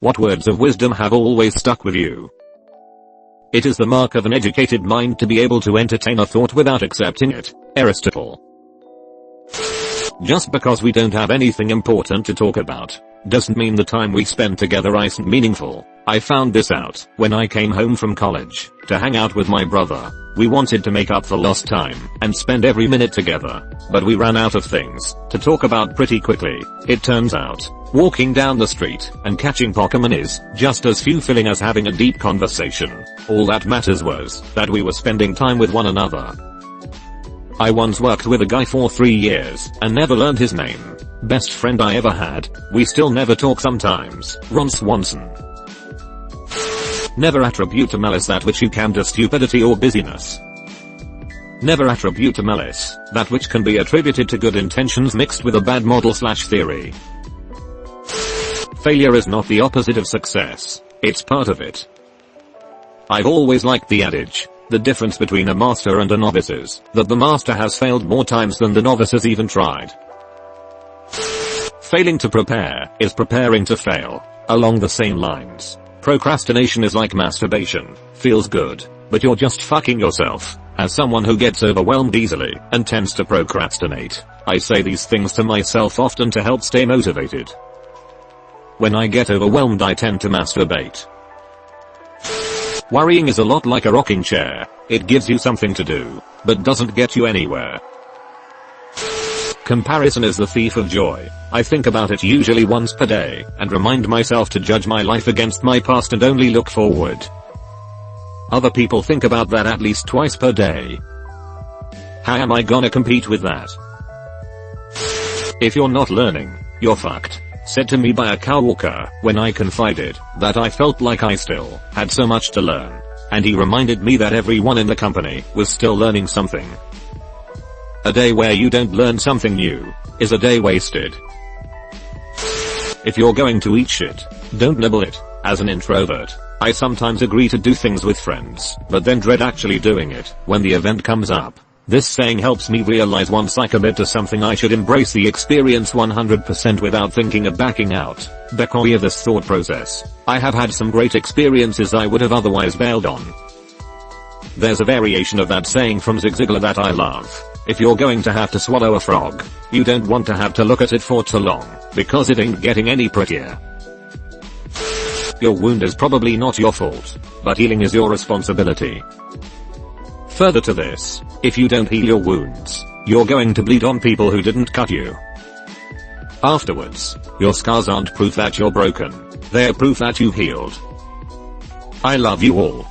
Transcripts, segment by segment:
What words of wisdom have always stuck with you? It is the mark of an educated mind to be able to entertain a thought without accepting it. Aristotle. Just because we don't have anything important to talk about, doesn't mean the time we spend together isn't meaningful. I found this out when I came home from college to hang out with my brother. We wanted to make up for lost time and spend every minute together, but we ran out of things to talk about pretty quickly. It turns out, walking down the street and catching Pokemon is just as fulfilling as having a deep conversation. All that matters was that we were spending time with one another. I once worked with a guy for 3 years and never learned his name. Best friend I ever had. We still never talk sometimes. Ron Swanson. Never attribute to malice that which you can to stupidity or busyness. Never attribute to malice that which can be attributed to good intentions mixed with a bad model/theory. Failure is not the opposite of success. It's part of it. I've always liked the adage, the difference between a master and a novice is that the master has failed more times than the novice has even tried. Failing to prepare is preparing to fail. Along the same lines, procrastination is like masturbation. Feels good, but you're just fucking yourself. As someone who gets overwhelmed easily and tends to procrastinate, I say these things to myself often to help stay motivated. When I get overwhelmed I tend to masturbate. Worrying is a lot like a rocking chair. It gives you something to do, but doesn't get you anywhere. Comparison is the thief of joy. I think about it usually once per day and remind myself to judge my life against my past and only look forward. Other people think about that at least twice per day. How am I gonna compete with that? If you're not learning, you're fucked. Said to me by a coworker when I confided that I felt like I still had so much to learn. And he reminded me that everyone in the company was still learning something. A day where you don't learn something new is a day wasted. If you're going to eat shit, don't nibble it. As an introvert, I sometimes agree to do things with friends, but then dread actually doing it when the event comes up. This saying helps me realize once I commit to something I should embrace the experience 100% without thinking of backing out. Because of this thought process, I have had some great experiences I would have otherwise bailed on. There's a variation of that saying from Zig Ziglar that I love. If you're going to have to swallow a frog, you don't want to have to look at it for too long, because it ain't getting any prettier. Your wound is probably not your fault, but healing is your responsibility. Further to this, if you don't heal your wounds, you're going to bleed on people who didn't cut you. Afterwards, your scars aren't proof that you're broken, they're proof that you've healed. I love you all.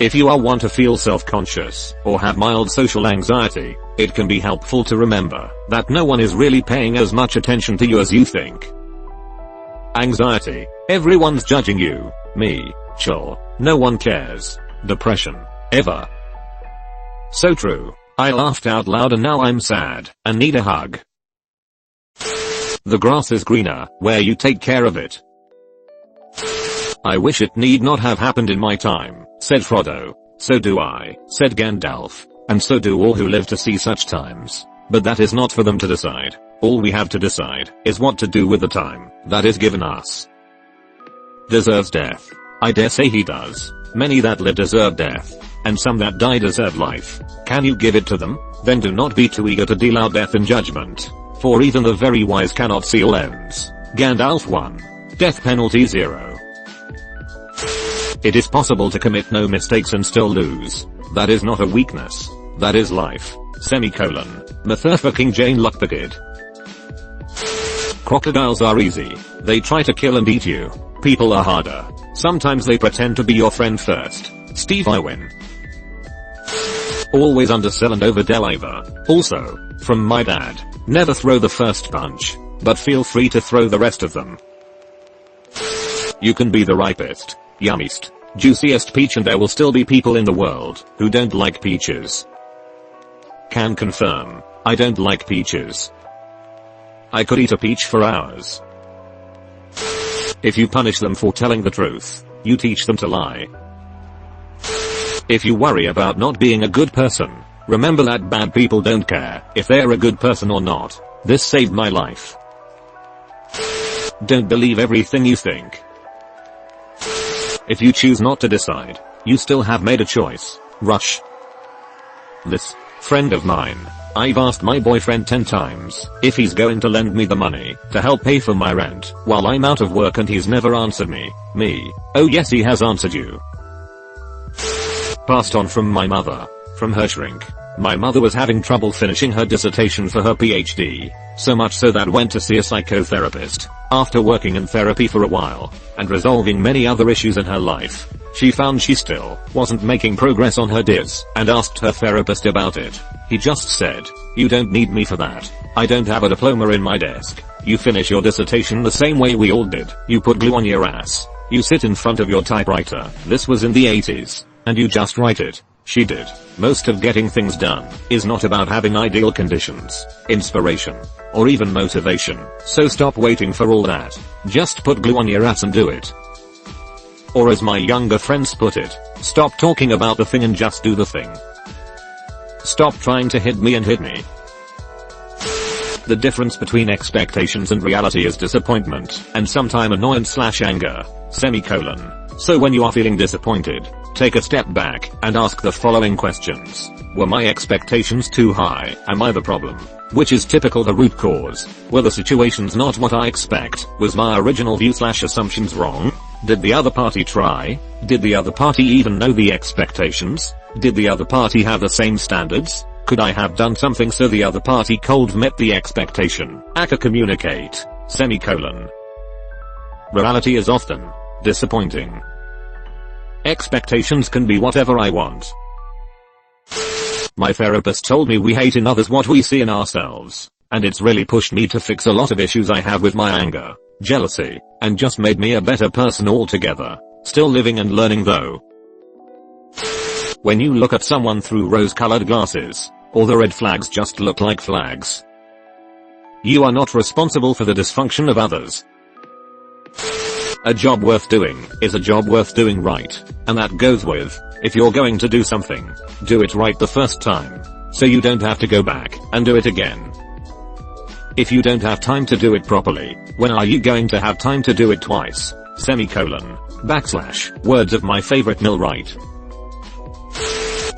If you are one to feel self-conscious or have mild social anxiety, it can be helpful to remember that no one is really paying as much attention to you as you think. Anxiety, everyone's judging you. Me, chill, no one cares. Depression, ever. So true. I laughed out loud and now I'm sad and need a hug. The grass is greener where you take care of it. I wish it need not have happened in my time, said Frodo. So do I, said Gandalf, and so do all who live to see such times. But that is not for them to decide. All we have to decide is what to do with the time that is given us. Deserves death. I dare say he does. Many that live deserve death, and some that die deserve life. Can you give it to them? Then do not be too eager to deal out death and judgment, for even the very wise cannot see all ends. Gandalf 1. Death penalty 0. It is possible to commit no mistakes and still lose. That is not a weakness. That is life. Semicolon. Motherfucking Jane Luckpakid. Crocodiles are easy. They try to kill and eat you. People are harder. Sometimes they pretend to be your friend first. Steve Irwin. Always undersell and overdeliver. Also, from my dad, never throw the first punch, but feel free to throw the rest of them. You can be the ripest, yummiest, juiciest peach and there will still be people in the world who don't like peaches. Can confirm, I don't like peaches. I could eat a peach for hours. If you punish them for telling the truth, you teach them to lie. If you worry about not being a good person, remember that bad people don't care if they're a good person or not. This saved my life. Don't believe everything you think. If you choose not to decide, you still have made a choice. Rush. This friend of mine. I've asked my boyfriend 10 times if he's going to lend me the money to help pay for my rent while I'm out of work, and he's never answered me. Oh yes, he has answered you. Passed on from my mother. From her shrink. My mother was having trouble finishing her dissertation for her PhD, so much so that went to see a psychotherapist. After working in therapy for a while, and resolving many other issues in her life, she found she still wasn't making progress on her dis, and asked her therapist about it. He just said, "You don't need me for that. I don't have a diploma in my desk. You finish your dissertation the same way we all did. You put glue on your ass. You sit in front of your typewriter." This was in the 80s. "And you just write it." She did. Most of getting things done is not about having ideal conditions, inspiration, or even motivation. So stop waiting for all that. Just put glue on your ass and do it. Or as my younger friends put it, stop talking about the thing and just do the thing. Stop trying to hit me and hit me. The difference between expectations and reality is disappointment, and sometime annoyance/anger, semicolon. So when you are feeling disappointed, take a step back and ask the following questions. Were my expectations too high? Am I the problem? Which is typical the root cause. Were the situations not what I expect? Was my original view/assumptions wrong? Did the other party try? Did the other party even know the expectations? Did the other party have the same standards? Could I have done something so the other party cold met the expectation? Aka communicate, semicolon. Reality is often disappointing. Expectations can be whatever I want. My therapist told me we hate in others what we see in ourselves, and it's really pushed me to fix a lot of issues I have with my anger, jealousy, and just made me a better person altogether. Still living and learning though. When you look at someone through rose-colored glasses, all the red flags just look like flags. You are not responsible for the dysfunction of others. A job worth doing is a job worth doing right, and that goes with, if you're going to do something, do it right the first time, so you don't have to go back and do it again. If you don't have time to do it properly, when are you going to have time to do it twice? Semicolon, / words of my favorite Millwright.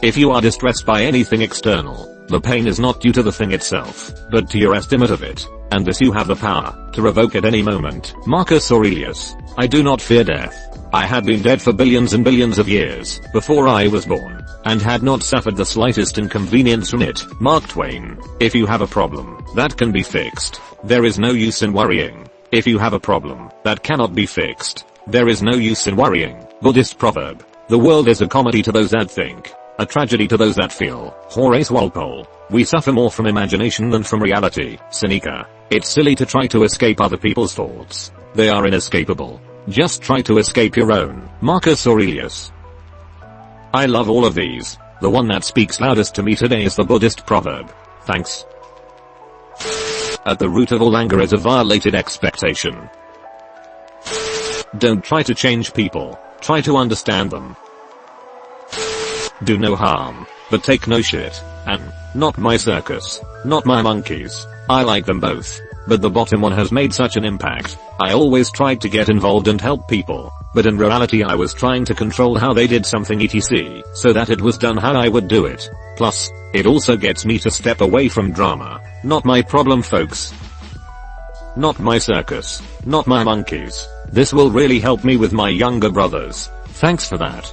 If you are distressed by anything external, the pain is not due to the thing itself, but to your estimate of it, and this you have the power to revoke at any moment. Marcus Aurelius. I do not fear death. I had been dead for billions and billions of years before I was born, and had not suffered the slightest inconvenience from it. Mark Twain. If you have a problem that can be fixed, there is no use in worrying. If you have a problem that cannot be fixed, there is no use in worrying. Buddhist proverb. The world is a comedy to those that think, a tragedy to those that feel. Horace Walpole. We suffer more from imagination than from reality. Seneca. It's silly to try to escape other people's thoughts. They are inescapable. Just try to escape your own. Marcus Aurelius. I love all of these. The one that speaks loudest to me today is the Buddhist proverb. Thanks. At the root of all anger is a violated expectation. Don't try to change people. Try to understand them. Do no harm, but take no shit. And, not my circus, not my monkeys. I like them both, but the bottom one has made such an impact. I always tried to get involved and help people, but in reality I was trying to control how they did something etc. so that it was done how I would do it. Plus, it also gets me to step away from drama. Not my problem folks. Not my circus, not my monkeys. This will really help me with my younger brothers. Thanks for that.